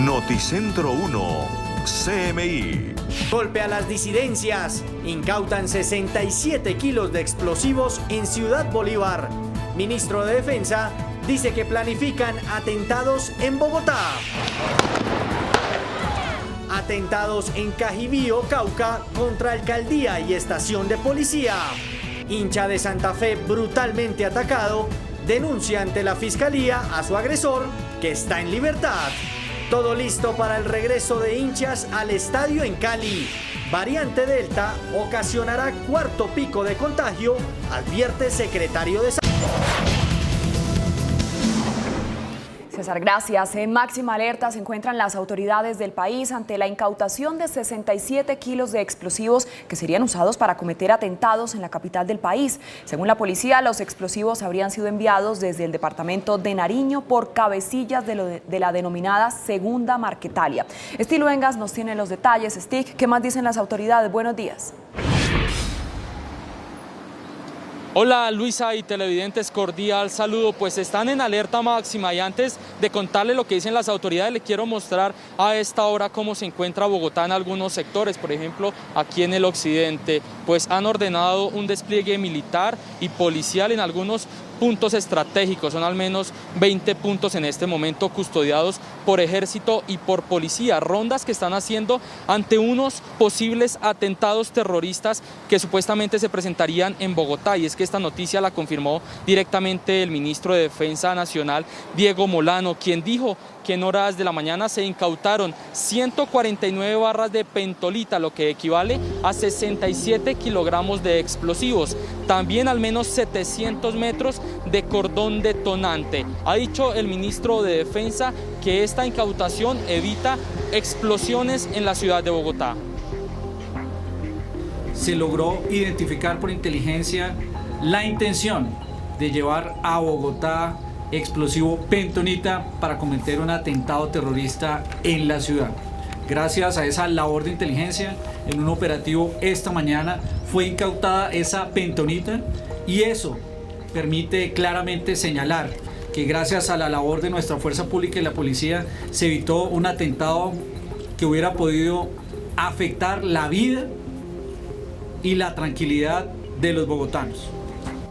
Noticentro 1, CMI. Golpe a las disidencias. Incautan 67 kilos de explosivos en Ciudad Bolívar. Ministro de Defensa dice que planifican atentados en Bogotá. Atentados en Cajibío, Cauca, contra alcaldía y estación de policía. Hincha de Santa Fe brutalmente atacado, denuncia ante la fiscalía a su agresor, que está en libertad. Todo listo para el regreso de hinchas al estadio en Cali. Variante Delta ocasionará cuarto pico de contagio, advierte secretario de Salud. César, gracias. En máxima alerta se encuentran las autoridades del país ante la incautación de 67 kilos de explosivos que serían usados para cometer atentados en la capital del país. Según la policía, los explosivos habrían sido enviados desde el departamento de Nariño por cabecillas de la denominada Segunda Marquetalia. Stig Luengas nos tiene los detalles. Stig, ¿qué más dicen las autoridades? Buenos días. Hola Luisa y televidentes, cordial saludo. Pues están en alerta máxima y antes de contarles lo que dicen las autoridades, les quiero mostrar a esta hora cómo se encuentra Bogotá en algunos sectores. Por ejemplo, aquí en el occidente, pues han ordenado un despliegue militar y policial en algunos puntos estratégicos. Son al menos 20 puntos en este momento custodiados por ejército y por policía. Rondas que están haciendo ante unos posibles atentados terroristas que supuestamente se presentarían en Bogotá. Y es que esta noticia la confirmó directamente el ministro de Defensa Nacional, Diego Molano, quien dijo que en horas de la mañana se incautaron 149 barras de pentolita, lo que equivale a 67 kilogramos de explosivos. También al menos 700 metros de cordón detonante. Ha dicho el ministro de Defensa que esta incautación evita explosiones en la ciudad de Bogotá. Se logró identificar por inteligencia la intención de llevar a Bogotá explosivo pentonita para cometer un atentado terrorista en la ciudad. Gracias a esa labor de inteligencia, en un operativo esta mañana fue incautada esa pentonita y eso permite claramente señalar que gracias a la labor de nuestra fuerza pública y la policía se evitó un atentado que hubiera podido afectar la vida y la tranquilidad de los bogotanos.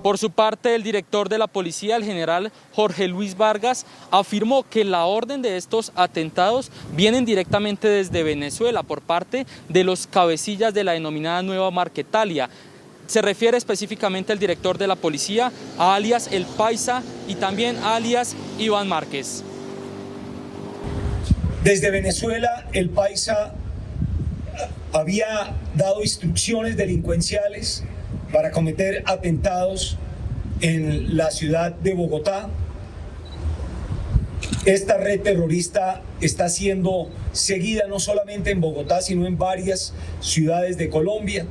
Por su parte, el director de la policía, el general Jorge Luis Vargas, afirmó que la orden de estos atentados vienen directamente desde Venezuela por parte de los cabecillas de la denominada Nueva Marquetalia. Se refiere específicamente el director de la policía a alias El Paisa y también a alias Iván Márquez. Desde Venezuela, El Paisa había dado instrucciones delincuenciales para cometer atentados en la ciudad de Bogotá. Esta red terrorista está siendo seguida no solamente en Bogotá, sino en varias ciudades de Colombia.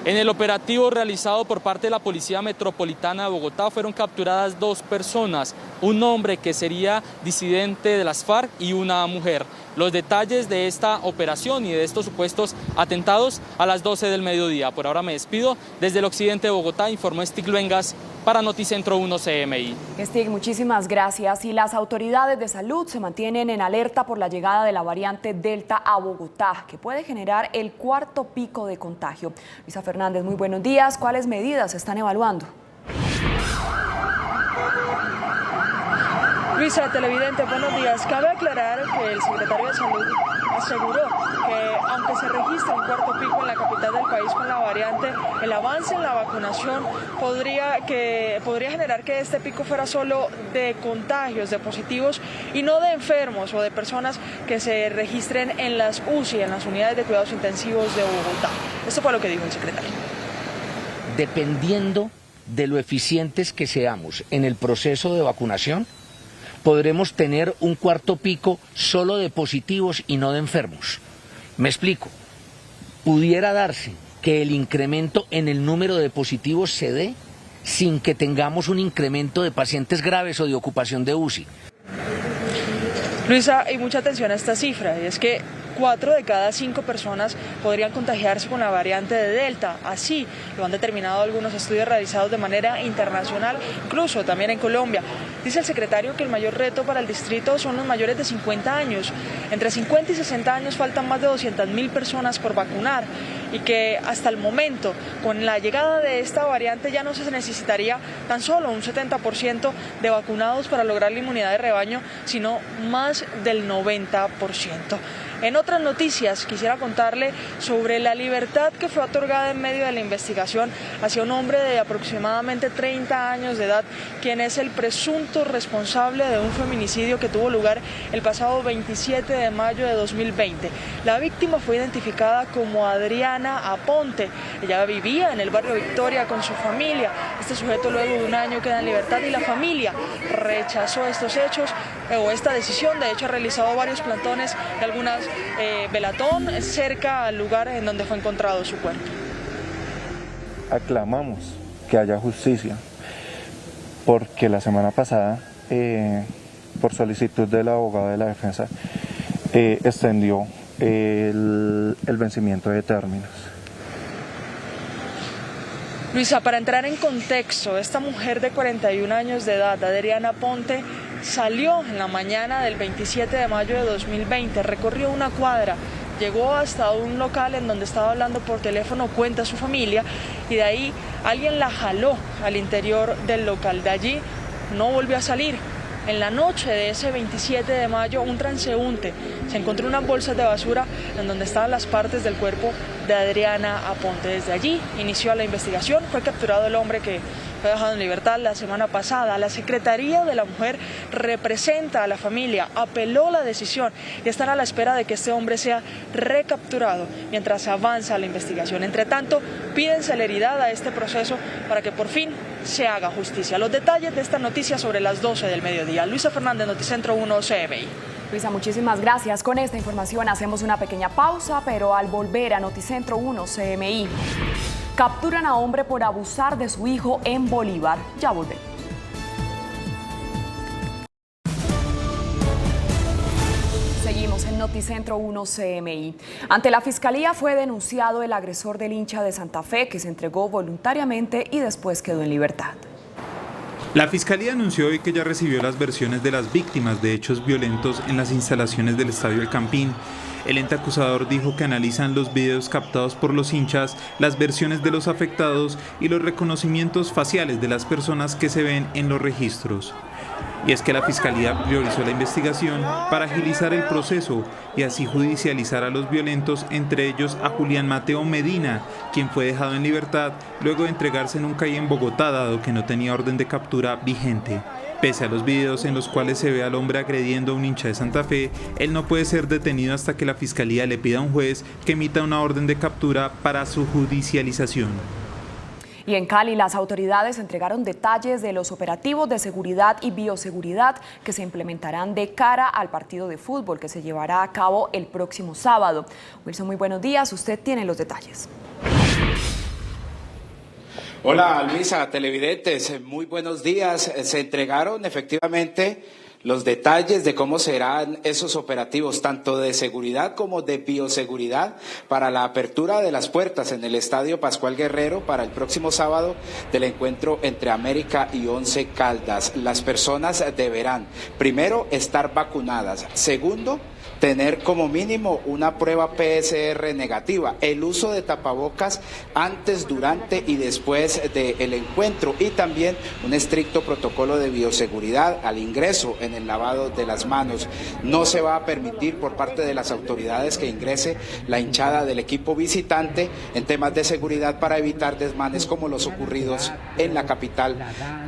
En el operativo realizado por parte de la Policía Metropolitana de Bogotá fueron capturadas 2 personas, un hombre que sería disidente de las FARC y una mujer. Los detalles de esta operación y de estos supuestos atentados a las 12 del mediodía. Por ahora me despido. Desde el occidente de Bogotá informó Stig Luengas para Noticentro 1 CMI. Stig, muchísimas gracias. Y las autoridades de salud se mantienen en alerta por la llegada de la variante Delta a Bogotá, que puede generar el cuarto pico de contagio. Luisa Fernández, muy buenos días. ¿Cuáles medidas se están evaluando? Luisa, televidente, buenos días. Cabe aclarar que el secretario de Salud aseguró que aunque se registra un cuarto pico en la capital del país con la variante, el avance en la vacunación podría generar que este pico fuera solo de contagios, de positivos y no de enfermos o de personas que se registren en las UCI, en las unidades de cuidados intensivos de Bogotá. Esto fue lo que dijo el secretario. Dependiendo de lo eficientes que seamos en el proceso de vacunación, podremos tener un cuarto pico solo de positivos y no de enfermos. Me explico. Pudiera darse que el incremento en el número de positivos se dé sin que tengamos un incremento de pacientes graves o de ocupación de UCI. Luisa, hay mucha atención a esta cifra, y es que 4 de cada 5 personas podrían contagiarse con la variante de Delta. Así lo han determinado algunos estudios realizados de manera internacional, incluso también en Colombia. Dice el secretario que el mayor reto para el distrito son los mayores de 50 años. Entre 50 y 60 años faltan más de 200.000 personas por vacunar y que hasta el momento, con la llegada de esta variante, ya no se necesitaría tan solo un 70% de vacunados para lograr la inmunidad de rebaño, sino más del 90%. En otras noticias, quisiera contarle sobre la libertad que fue otorgada en medio de la investigación hacia un hombre de aproximadamente 30 años de edad, quien es el presunto responsable de un feminicidio que tuvo lugar el pasado 27 de mayo de 2020. La víctima fue identificada como Adriana Aponte. Ella vivía en el barrio Victoria con su familia. Este sujeto luego de un año queda en libertad y la familia rechazó estos hechos o esta decisión. De hecho, ha realizado varios plantones y algunas velatón cerca al lugar en donde fue encontrado su cuerpo. Aclamamos que haya justicia, porque la semana pasada, por solicitud del abogado de la defensa, extendió el vencimiento de términos. Luisa, para entrar en contexto, esta mujer de 41 años de edad, Adriana Aponte, salió en la mañana del 27 de mayo de 2020, recorrió una cuadra, llegó hasta un local en donde estaba hablando por teléfono, cuenta su familia, y de ahí alguien la jaló al interior del local. De allí no volvió a salir. En la noche de ese 27 de mayo, un transeúnte se encontró unas bolsas de basura en donde estaban las partes del cuerpo de Adriana Aponte. Desde allí inició la investigación, fue capturado el hombre que fue dejado en libertad la semana pasada. La Secretaría de la Mujer representa a la familia, apeló la decisión y están a la espera de que este hombre sea recapturado mientras avanza la investigación. Entre tanto, piden celeridad a este proceso para que por fin se haga justicia. Los detalles de esta noticia sobre las 12 del mediodía. Luisa Fernández, Noticentro 1, CMI. Luisa, muchísimas gracias. Con esta información hacemos una pequeña pausa, pero al volver a Noticentro 1, CMI, capturan a hombre por abusar de su hijo en Bolívar. Ya volvemos. Seguimos en Noticentro 1 CMI. Ante la Fiscalía fue denunciado el agresor del hincha de Santa Fe, que se entregó voluntariamente y después quedó en libertad. La Fiscalía anunció hoy que ya recibió las versiones de las víctimas de hechos violentos en las instalaciones del Estadio El Campín. El ente acusador dijo que analizan los videos captados por los hinchas, las versiones de los afectados y los reconocimientos faciales de las personas que se ven en los registros. Y es que la Fiscalía priorizó la investigación para agilizar el proceso y así judicializar a los violentos, entre ellos a Julián Mateo Medina, quien fue dejado en libertad luego de entregarse en un CAI en Bogotá, dado que no tenía orden de captura vigente. Pese a los videos en los cuales se ve al hombre agrediendo a un hincha de Santa Fe, él no puede ser detenido hasta que la Fiscalía le pida a un juez que emita una orden de captura para su judicialización. Y en Cali, las autoridades entregaron detalles de los operativos de seguridad y bioseguridad que se implementarán de cara al partido de fútbol que se llevará a cabo el próximo sábado. Wilson, muy buenos días. Usted tiene los detalles. Hola Luisa, televidentes, muy buenos días. Se entregaron efectivamente los detalles de cómo serán esos operativos, tanto de seguridad como de bioseguridad, para la apertura de las puertas en el Estadio Pascual Guerrero para el próximo sábado del encuentro entre América y Once Caldas. Las personas deberán, primero, estar vacunadas, segundo, tener como mínimo una prueba PCR negativa, el uso de tapabocas antes, durante y después del encuentro, y también un estricto protocolo de bioseguridad al ingreso en el lavado de las manos. No se va a permitir por parte de las autoridades que ingrese la hinchada del equipo visitante en temas de seguridad para evitar desmanes como los ocurridos en la capital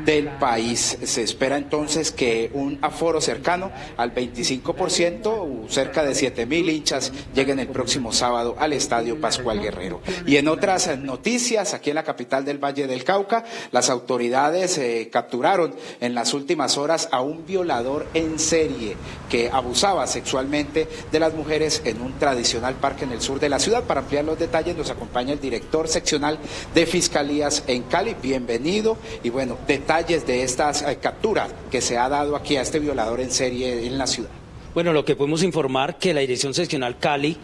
del país. Se espera entonces que un aforo cercano al 25%, cerca de 7.000 hinchas lleguen el próximo sábado al Estadio Pascual Guerrero. Y en otras noticias, aquí en la capital del Valle del Cauca, las autoridades capturaron en las últimas horas a un violador en serie que abusaba sexualmente de las mujeres en un tradicional parque en el sur de la ciudad. Para ampliar los detalles nos acompaña el director seccional de Fiscalías en Cali. Bienvenido. Y bueno, detalles de estas capturas que se ha dado aquí a este violador en serie en la ciudad. Bueno, lo que podemos informar que la Dirección Seccional Cali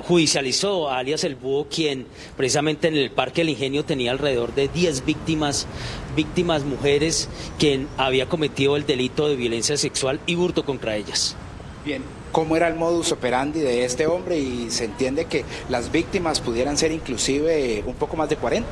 judicializó a alias El Búho, quien precisamente en el Parque del Ingenio tenía alrededor de 10 víctimas mujeres, quien había cometido el delito de violencia sexual y hurto contra ellas. Bien, ¿cómo era el modus operandi de este hombre? Y se entiende que las víctimas pudieran ser inclusive un poco más de 40.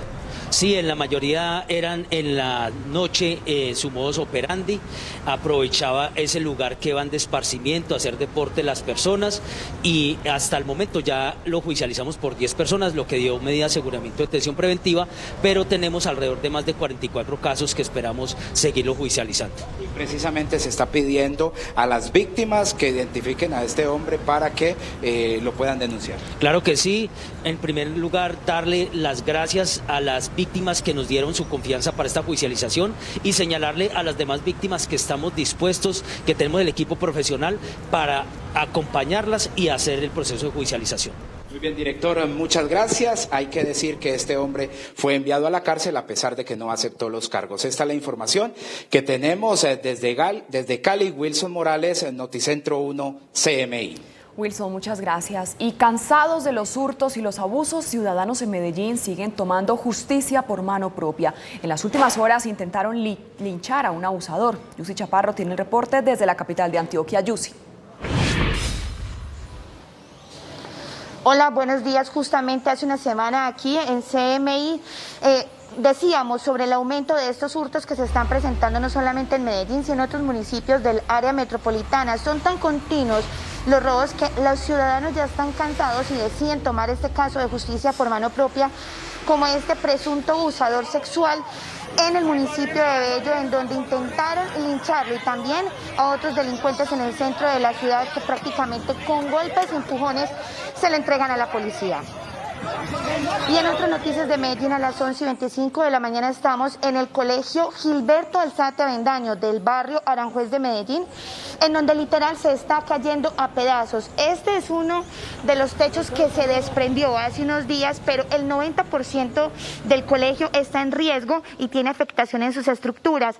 Sí, en la mayoría eran en la noche, su modus operandi, aprovechaba ese lugar que van de esparcimiento, a hacer deporte las personas, y hasta el momento ya lo judicializamos por 10 personas, lo que dio medida de aseguramiento de detención preventiva, pero tenemos alrededor de más de 44 casos que esperamos seguirlo judicializando. Y precisamente se está pidiendo a las víctimas que identifiquen a este hombre para que lo puedan denunciar. Claro que sí. En primer lugar, darle las gracias a las víctimas que nos dieron su confianza para esta judicialización y señalarle a las demás víctimas que estamos dispuestos, que tenemos el equipo profesional para acompañarlas y hacer el proceso de judicialización. Muy bien, director, muchas gracias. Hay que decir que este hombre fue enviado a la cárcel a pesar de que no aceptó los cargos. Esta es la información que tenemos desde Cali. Wilson Morales, Noticentro 1, CMI. Wilson, muchas gracias. Y cansados de los hurtos y los abusos, ciudadanos en Medellín siguen tomando justicia por mano propia. En las últimas horas intentaron linchar a un abusador. Yusi Chaparro tiene el reporte desde la capital de Antioquia. Yusi. Hola, buenos días. Justamente hace una semana aquí en CMI decíamos sobre el aumento de estos hurtos que se están presentando no solamente en Medellín, sino en otros municipios del área metropolitana. Son tan continuos los robos que los ciudadanos ya están cansados y deciden tomar este caso de justicia por mano propia, como este presunto abusador sexual en el municipio de Bello, en donde intentaron lincharlo, y también a otros delincuentes en el centro de la ciudad que prácticamente con golpes y empujones se le entregan a la policía. Y en otras noticias de Medellín, a las 11:25 de la mañana estamos en el colegio Gilberto Alzate Avendaño del barrio Aranjuez de Medellín, en donde literal se está cayendo a pedazos. Este es uno de los techos que se desprendió hace unos días, pero el 90% del colegio está en riesgo y tiene afectación en sus estructuras.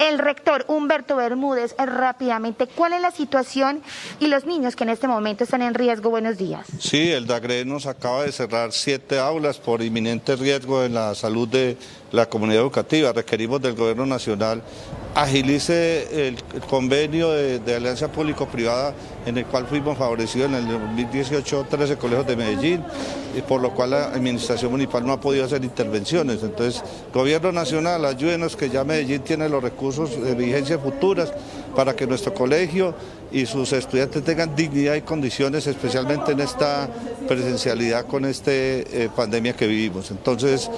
El rector Humberto Bermúdez, rápidamente, ¿cuál es la situación y los niños que en este momento están en riesgo? Buenos días. Sí, el DAGRE nos acaba de cerrar 7 aulas por inminente riesgo en la salud de la comunidad educativa. Requerimos del Gobierno Nacional agilice el convenio de alianza público-privada en el cual fuimos favorecidos en el 2018 13 colegios de Medellín, y por lo cual la administración municipal no ha podido hacer intervenciones. Entonces, Gobierno Nacional, ayúdenos, que ya Medellín tiene los recursos de vigencia futuras para que nuestro colegio y sus estudiantes tengan dignidad y condiciones, especialmente en esta presencialidad con esta pandemia que vivimos. Entonces,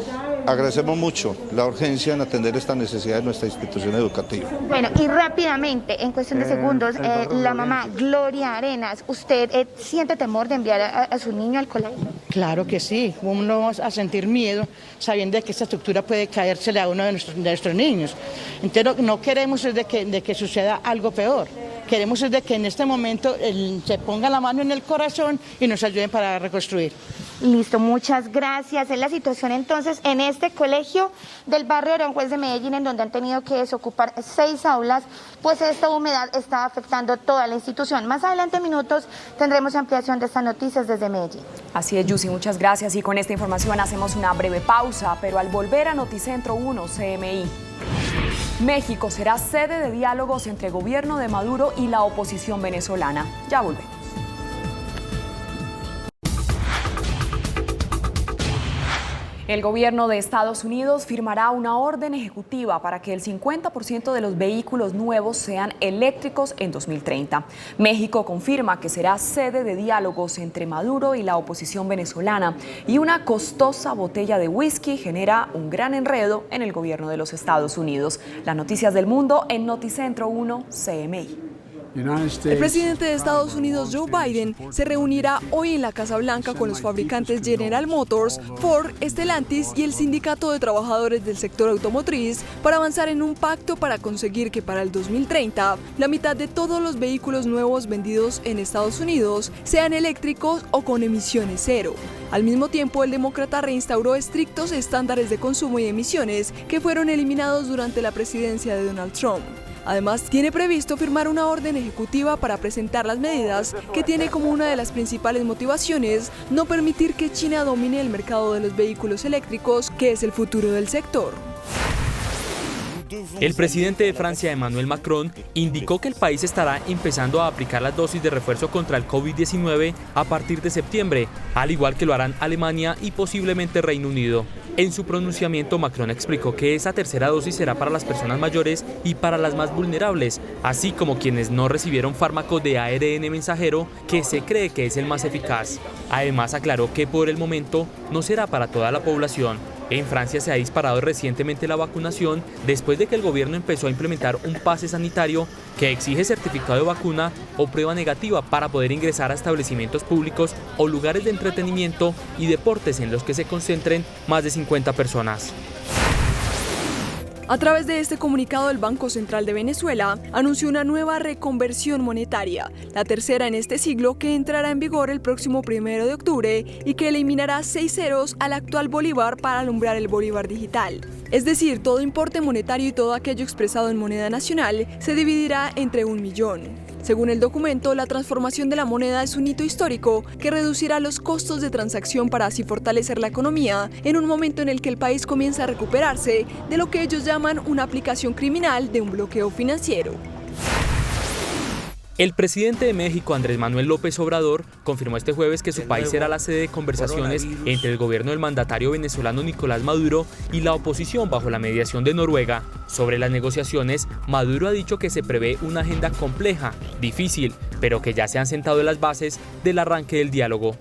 agradecemos mucho la urgencia en atender esta necesidad de nuestra institución educativa. Bueno, y rápidamente, en cuestión de segundos, la mamá Gloria Arenas, ¿usted siente temor de enviar a su niño al colegio? Claro que sí, uno va a sentir miedo sabiendo que esta estructura puede caérsele a uno de nuestros niños. Entonces no queremos es de que suceda algo peor. Queremos es de que en este momento se ponga la mano en el corazón y nos ayuden para reconstruir. Listo, muchas gracias. Es la situación entonces en este colegio del barrio Aranjuez de Medellín, en donde han tenido que desocupar 6 aulas, pues esta humedad está afectando toda la institución. Más adelante en minutos tendremos ampliación de estas noticias desde Medellín. Así es, Yusi, muchas gracias. Y con esta información hacemos una breve pausa, pero al volver a Noticentro 1 CMI. México será sede de diálogos entre el gobierno de Maduro y la oposición venezolana. Ya volvemos. El gobierno de Estados Unidos firmará una orden ejecutiva para que el 50% de los vehículos nuevos sean eléctricos en 2030. México confirma que será sede de diálogos entre Maduro y la oposición venezolana, y una costosa botella de whisky genera un gran enredo en el gobierno de los Estados Unidos. Las noticias del mundo en Noticentro 1 CMI. El presidente de Estados Unidos, Joe Biden, se reunirá hoy en la Casa Blanca con los fabricantes General Motors, Ford, Stellantis y el Sindicato de Trabajadores del Sector Automotriz para avanzar en un pacto para conseguir que para el 2030 la mitad de todos los vehículos nuevos vendidos en Estados Unidos sean eléctricos o con emisiones cero. Al mismo tiempo, el demócrata reinstauró estrictos estándares de consumo y emisiones que fueron eliminados durante la presidencia de Donald Trump. Además, tiene previsto firmar una orden ejecutiva para presentar las medidas que tiene como una de las principales motivaciones no permitir que China domine el mercado de los vehículos eléctricos, que es el futuro del sector. El presidente de Francia, Emmanuel Macron, indicó que el país estará empezando a aplicar las dosis de refuerzo contra el COVID-19 a partir de septiembre, al igual que lo harán Alemania y posiblemente Reino Unido. En su pronunciamiento, Macron explicó que esa tercera dosis será para las personas mayores y para las más vulnerables, así como quienes no recibieron fármacos de ARN mensajero, que se cree que es el más eficaz. Además, aclaró que por el momento no será para toda la población. En Francia se ha disparado recientemente la vacunación después de que el gobierno empezó a implementar un pase sanitario que exige certificado de vacuna o prueba negativa para poder ingresar a establecimientos públicos o lugares de entretenimiento y deportes en los que se concentren más de 50 personas. A través de este comunicado, el Banco Central de Venezuela anunció una nueva reconversión monetaria, la tercera en este siglo, que entrará en vigor el próximo 1 de octubre y que eliminará 6 ceros al actual bolívar para alumbrar el bolívar digital. Es decir, todo importe monetario y todo aquello expresado en moneda nacional se dividirá entre 1 millón. Según el documento, la transformación de la moneda es un hito histórico que reducirá los costos de transacción para así fortalecer la economía en un momento en el que el país comienza a recuperarse de lo que ellos llaman una aplicación criminal de un bloqueo financiero. El presidente de México, Andrés Manuel López Obrador, confirmó este jueves que su país será la sede de conversaciones entre el gobierno del mandatario venezolano Nicolás Maduro y la oposición bajo la mediación de Noruega. Sobre las negociaciones, Maduro ha dicho que se prevé una agenda compleja, difícil, pero que ya se han sentado las bases del arranque del diálogo.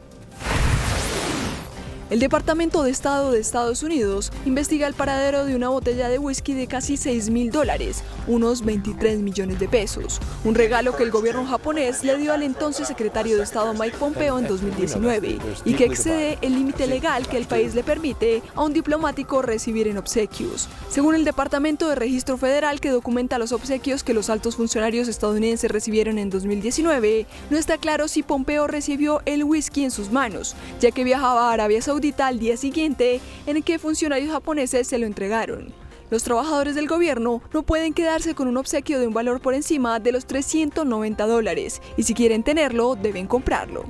El Departamento de Estado de Estados Unidos investiga el paradero de una botella de whisky de casi $6.000, unos 23 millones de pesos, un regalo que el gobierno japonés le dio al entonces secretario de Estado Mike Pompeo en 2019 y que excede el límite legal que el país le permite a un diplomático recibir en obsequios. Según el Departamento de Registro Federal, que documenta los obsequios que los altos funcionarios estadounidenses recibieron en 2019, no está claro si Pompeo recibió el whisky en sus manos, ya que viajaba a Arabia Saudita al día siguiente en el que funcionarios japoneses se lo entregaron. Los trabajadores del gobierno no pueden quedarse con un obsequio de un valor por encima de los $390 y si quieren tenerlo deben comprarlo.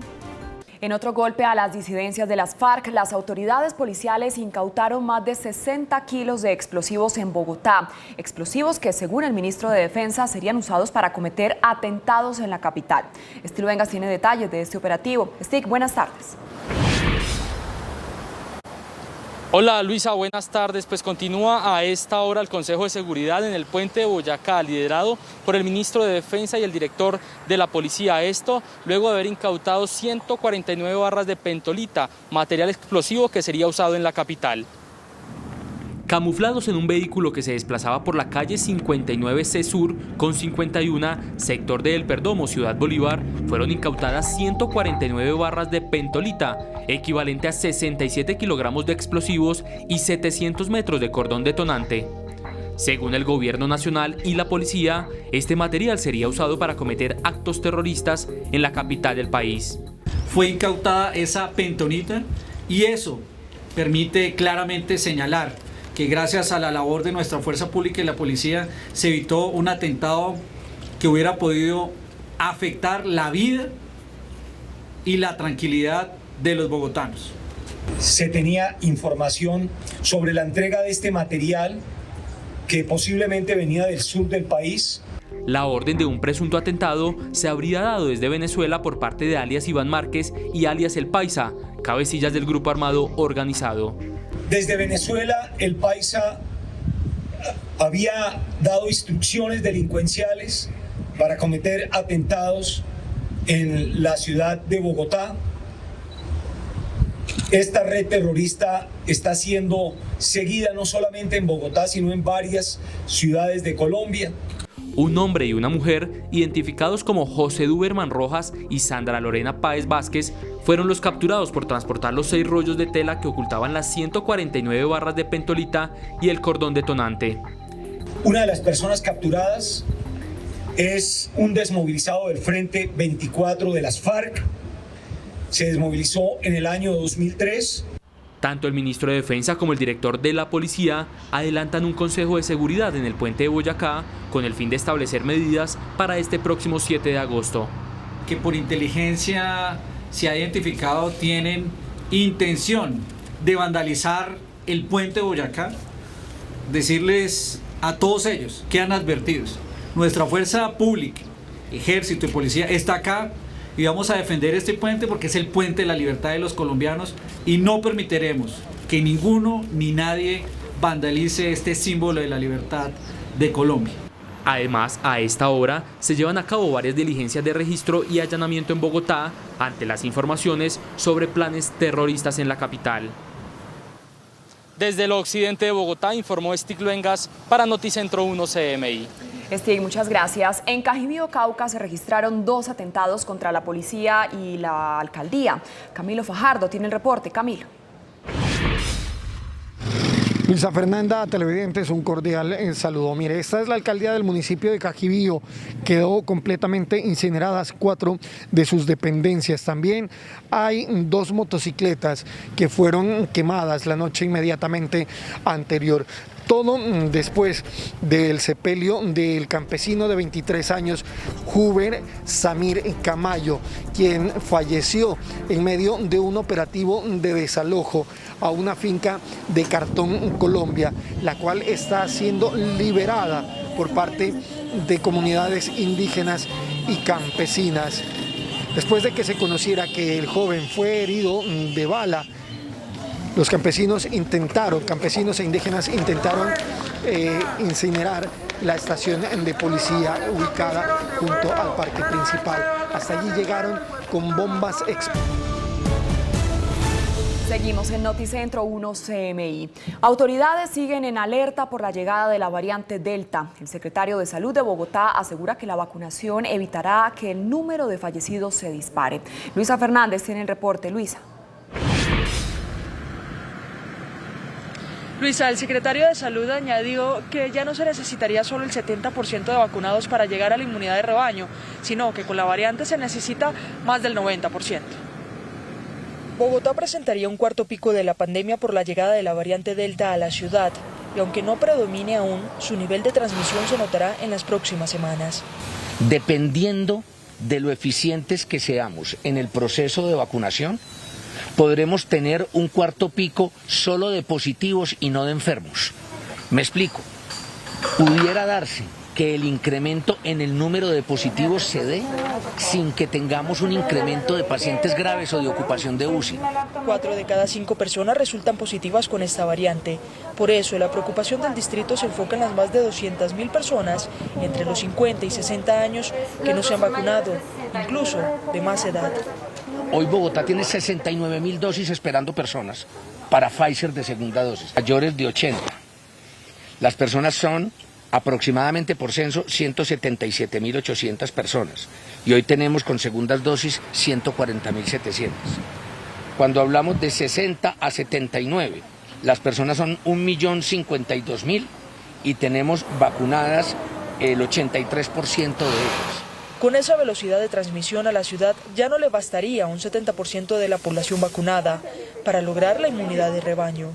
En otro golpe a las disidencias de las FARC, las autoridades policiales incautaron más de 60 kilos de explosivos en Bogotá. Explosivos que, según el ministro de Defensa, serían usados para cometer atentados en la capital. Estilo Vengas tiene detalles de este operativo. Stick, buenas tardes. Hola Luisa, buenas tardes. Pues continúa a esta hora el Consejo de Seguridad en el puente de Boyacá, liderado por el ministro de Defensa y el director de la policía. Esto luego de haber incautado 149 barras de pentolita, material explosivo que sería usado en la capital. Camuflados en un vehículo que se desplazaba por la calle 59C Sur con 51, sector de El Perdomo, Ciudad Bolívar, fueron incautadas 149 barras de pentolita, equivalente a 67 kilogramos de explosivos y 700 metros de cordón detonante. Según el gobierno nacional y la policía, este material sería usado para cometer actos terroristas en la capital del país. Fue incautada esa pentonita y eso permite claramente señalar que gracias a la labor de nuestra fuerza pública y la policía se evitó un atentado que hubiera podido afectar la vida y la tranquilidad de los bogotanos. Se tenía información sobre la entrega de este material que posiblemente venía del sur del país. La orden de un presunto atentado se habría dado desde Venezuela por parte de alias Iván Márquez y alias El Paisa, cabecillas del grupo armado organizado. Desde Venezuela, el Paisa había dado instrucciones delincuenciales para cometer atentados en la ciudad de Bogotá. Esta red terrorista está siendo seguida no solamente en Bogotá, sino en varias ciudades de Colombia. Un hombre y una mujer, identificados como José Duberman Rojas y Sandra Lorena Páez Vázquez, fueron los capturados por transportar los 6 rollos de tela que ocultaban las 149 barras de pentolita y el cordón detonante. Una de las personas capturadas es un desmovilizado del Frente 24 de las FARC. Se desmovilizó en el año 2003. Tanto el ministro de Defensa como el director de la policía adelantan un consejo de seguridad en el puente de Boyacá con el fin de establecer medidas para este próximo 7 de agosto. Que por inteligencia se ha identificado tienen intención de vandalizar el puente de Boyacá, decirles a todos ellos, quedan advertidos. Nuestra fuerza pública, ejército y policía está acá y vamos a defender este puente porque es el puente de la libertad de los colombianos y no permitiremos que ninguno ni nadie vandalice este símbolo de la libertad de Colombia. Además, a esta hora se llevan a cabo varias diligencias de registro y allanamiento en Bogotá ante las informaciones sobre planes terroristas en la capital. Desde el occidente de Bogotá informó Stig Luengas para Noticentro 1 CMI. Stig, muchas gracias. En Cajibío, Cauca, se registraron 2 atentados contra la policía y la alcaldía. Camilo Fajardo tiene el reporte. Camilo. Luisa Fernanda, televidentes, un cordial saludo. Mire, esta es la alcaldía del municipio de Cajibío. Quedó completamente incineradas 4 de sus dependencias. También hay 2 motocicletas que fueron quemadas la noche inmediatamente anterior. Todo después del sepelio del campesino de 23 años, Juber Samir Camayo, quien falleció en medio de un operativo de desalojo a una finca de Cartón, Colombia, la cual está siendo liberada por parte de comunidades indígenas y campesinas. Después de que se conociera que el joven fue herido de bala, los campesinos e indígenas intentaron incinerar la estación de policía ubicada junto al parque principal. Hasta allí llegaron con bombas explosivas. Seguimos en Noticentro 1 CMI. Autoridades siguen en alerta por la llegada de la variante Delta. El secretario de Salud de Bogotá asegura que la vacunación evitará que el número de fallecidos se dispare. Luisa Fernández tiene el reporte. Luisa. Luisa, el secretario de Salud añadió que ya no se necesitaría solo el 70% de vacunados para llegar a la inmunidad de rebaño, sino que con la variante se necesita más del 90%. Bogotá presentaría un cuarto pico de la pandemia por la llegada de la variante Delta a la ciudad, y aunque no predomine aún, su nivel de transmisión se notará en las próximas semanas. Dependiendo de lo eficientes que seamos en el proceso de vacunación, podremos tener un cuarto pico solo de positivos y no de enfermos. Me explico. Pudiera darse que el incremento en el número de positivos se dé sin que tengamos un incremento de pacientes graves o de ocupación de UCI. 4 de cada 5 personas resultan positivas con esta variante. Por eso, la preocupación del distrito se enfoca en las más de 200.000 personas entre los 50 y 60 años que no se han vacunado, incluso de más edad. Hoy Bogotá tiene 69.000 dosis esperando personas para Pfizer de segunda dosis, mayores de 80. Las personas son aproximadamente por censo 177.800 personas y hoy tenemos con segundas dosis 140.700. Cuando hablamos de 60 a 79, las personas son 1.052.000 y tenemos vacunadas el 83% de ellas. Con esa velocidad de transmisión a la ciudad ya no le bastaría un 70% de la población vacunada para lograr la inmunidad de rebaño.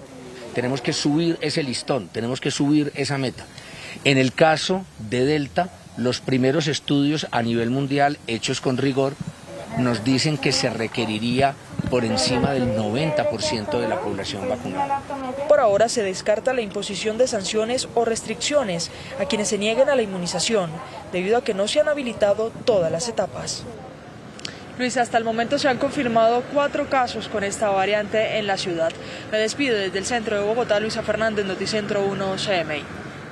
Tenemos que subir ese listón, tenemos que subir esa meta. En el caso de Delta, los primeros estudios a nivel mundial hechos con rigor nos dicen que se requeriría por encima del 90% de la población vacunada. Por ahora se descarta la imposición de sanciones o restricciones a quienes se nieguen a la inmunización, debido a que no se han habilitado todas las etapas. Luis, hasta el momento se han confirmado 4 casos con esta variante en la ciudad. Me despido desde el centro de Bogotá, Luisa Fernández, Noticentro 1 CMI.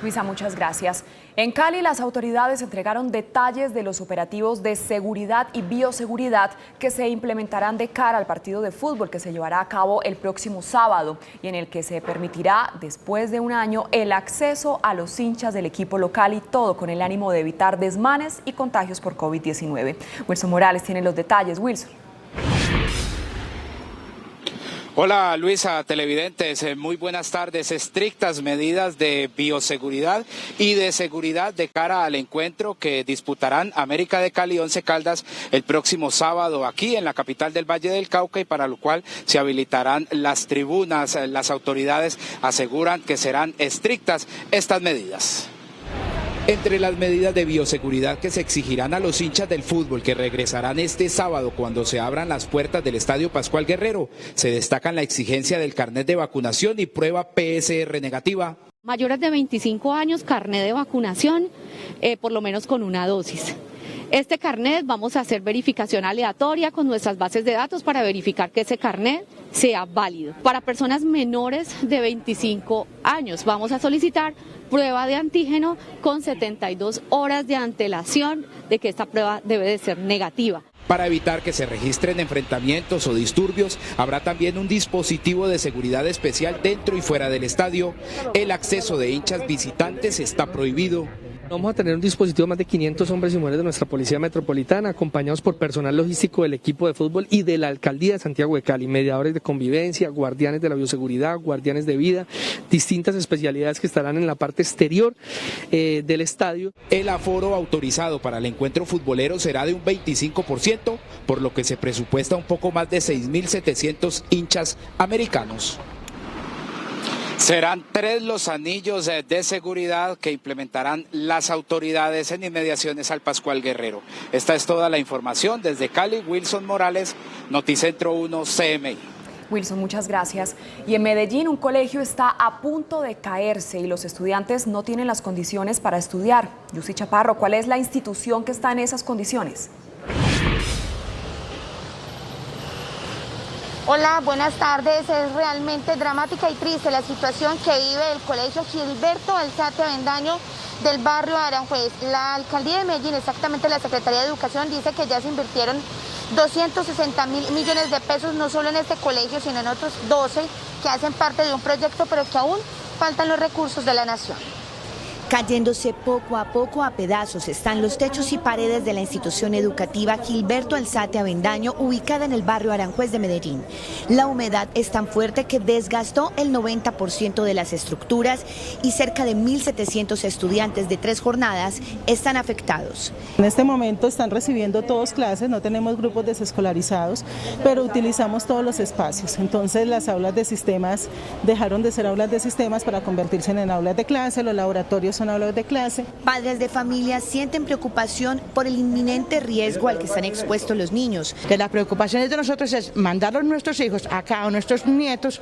Luisa, muchas gracias. En Cali, las autoridades entregaron detalles de los operativos de seguridad y bioseguridad que se implementarán de cara al partido de fútbol que se llevará a cabo el próximo sábado y en el que se permitirá, después de un año, el acceso a los hinchas del equipo local y todo con el ánimo de evitar desmanes y contagios por COVID-19. Wilson Morales tiene los detalles. Wilson. Hola Luisa, televidentes, muy buenas tardes. Estrictas medidas de bioseguridad y de seguridad de cara al encuentro que disputarán América de Cali y Once Caldas el próximo sábado aquí en la capital del Valle del Cauca, y para lo cual se habilitarán las tribunas. Las autoridades aseguran que serán estrictas estas medidas. Entre las medidas de bioseguridad que se exigirán a los hinchas del fútbol que regresarán este sábado cuando se abran las puertas del Estadio Pascual Guerrero, se destacan la exigencia del carnet de vacunación y prueba PCR negativa. Mayores de 25 años, carnet de vacunación, por lo menos con una dosis. Este carnet vamos a hacer verificación aleatoria con nuestras bases de datos para verificar que ese carnet sea válido. Para personas menores de 25 años vamos a solicitar prueba de antígeno con 72 horas de antelación de que esta prueba debe de ser negativa. Para evitar que se registren enfrentamientos o disturbios, habrá también un dispositivo de seguridad especial dentro y fuera del estadio. El acceso de hinchas visitantes está prohibido. Vamos a tener un dispositivo de más de 500 hombres y mujeres de nuestra Policía Metropolitana, acompañados por personal logístico del equipo de fútbol y de la Alcaldía de Santiago de Cali, mediadores de convivencia, guardianes de la bioseguridad, guardianes de vida, distintas especialidades que estarán en la parte exterior del estadio. El aforo autorizado para el encuentro futbolero será de un 25%, por lo que se presupuesta un poco más de 6.700 hinchas americanos. Serán 3 los anillos de seguridad que implementarán las autoridades en inmediaciones al Pascual Guerrero. Esta es toda la información desde Cali. Wilson Morales, Noticentro 1 CMI. Wilson, muchas gracias. Y en Medellín un colegio está a punto de caerse y los estudiantes no tienen las condiciones para estudiar. Yusi Chaparro, ¿cuál es la institución que está en esas condiciones? Hola, buenas tardes. Es realmente dramática y triste la situación que vive el colegio Gilberto Alzate Avendaño del barrio Aranjuez. La alcaldía de Medellín, exactamente la Secretaría de Educación, dice que ya se invirtieron 260.000 millones de pesos, no solo en este colegio, sino en otros 12 que hacen parte de un proyecto, pero que aún faltan los recursos de la nación. Cayéndose poco a poco a pedazos están los techos y paredes de la institución educativa Gilberto Alzate Avendaño, ubicada en el barrio Aranjuez de Medellín. La humedad es tan fuerte que desgastó el 90% de las estructuras y cerca de 1.700 estudiantes de 3 jornadas están afectados. En este momento están recibiendo todos clases, no tenemos grupos desescolarizados, pero utilizamos todos los espacios. Entonces las aulas de sistemas dejaron de ser aulas de sistemas para convertirse en aulas de clase, los laboratorios son aulas de clase. Padres de familia sienten preocupación por el inminente riesgo al que están expuestos los niños. Que la preocupación de nosotros es mandar a nuestros hijos acá, a nuestros nietos,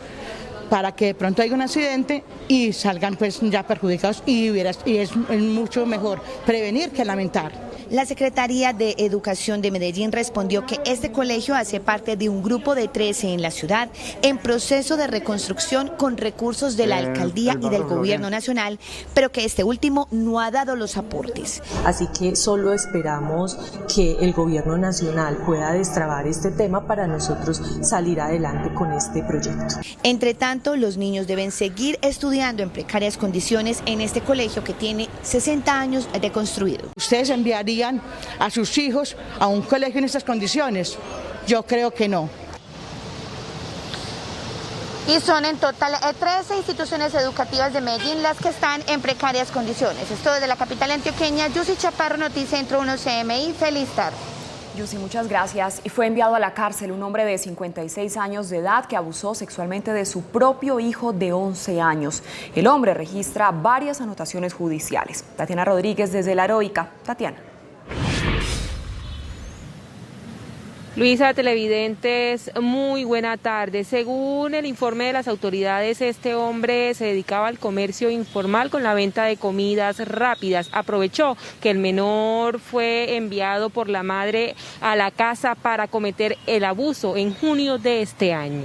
para que de pronto haya un accidente y salgan pues ya perjudicados, y es mucho mejor prevenir que lamentar. La Secretaría de Educación de Medellín respondió que este colegio hace parte de un grupo de 13 en la ciudad en proceso de reconstrucción con recursos de la alcaldía y del gobierno nacional, pero que este último no ha dado los aportes. Así que solo esperamos que el gobierno nacional pueda destrabar este tema para nosotros salir adelante con este proyecto. Entre tanto, los niños deben seguir estudiando en precarias condiciones en este colegio que tiene 60 años de construido. ¿Ustedes enviarían a sus hijos a un colegio en estas condiciones? Yo creo que no. Y son en total 13 instituciones educativas de Medellín las que están en precarias condiciones. Esto desde la capital antioqueña. Yusi Chaparro, Noticentro 1 CMI. Feliz tarde. Yusi, muchas gracias. Y fue enviado a la cárcel un hombre de 56 años de edad que abusó sexualmente de su propio hijo de 11 años. El hombre registra varias anotaciones judiciales. Tatiana Rodríguez desde La Heroica. Tatiana. Luisa, televidentes, muy buena tarde. Según el informe de las autoridades, este hombre se dedicaba al comercio informal con la venta de comidas rápidas. Aprovechó que el menor fue enviado por la madre a la casa para cometer el abuso en junio de este año.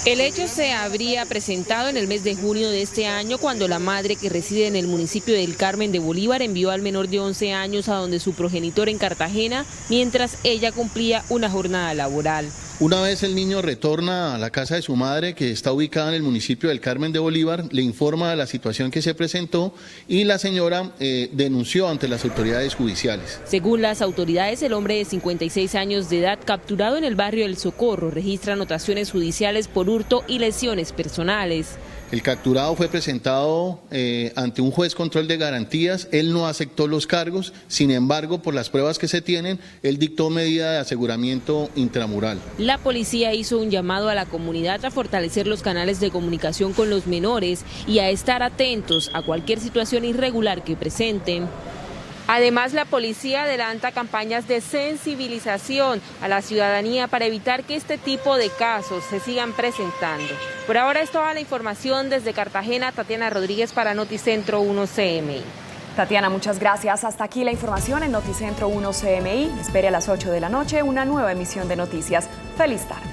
El hecho se habría presentado en el mes de junio de este año, cuando la madre, que reside en el municipio del Carmen de Bolívar, envió al menor de 11 años a donde su progenitor en Cartagena, mientras ella cumplía una jornada laboral. Una vez el niño retorna a la casa de su madre, que está ubicada en el municipio del Carmen de Bolívar, le informa de la situación que se presentó y la señora denunció ante las autoridades judiciales. Según las autoridades, el hombre de 56 años de edad capturado en el barrio El Socorro registra anotaciones judiciales por hurto y lesiones personales. El capturado fue presentado ante un juez control de garantías, él no aceptó los cargos, sin embargo, por las pruebas que se tienen, él dictó medida de aseguramiento intramural. La policía hizo un llamado a la comunidad a fortalecer los canales de comunicación con los menores y a estar atentos a cualquier situación irregular que presenten. Además, la policía adelanta campañas de sensibilización a la ciudadanía para evitar que este tipo de casos se sigan presentando. Por ahora es toda la información desde Cartagena. Tatiana Rodríguez para Noticentro 1 CMI. Tatiana, muchas gracias. Hasta aquí la información en Noticentro 1 CMI. Espere a las 8 de la noche una nueva emisión de noticias. Feliz tarde.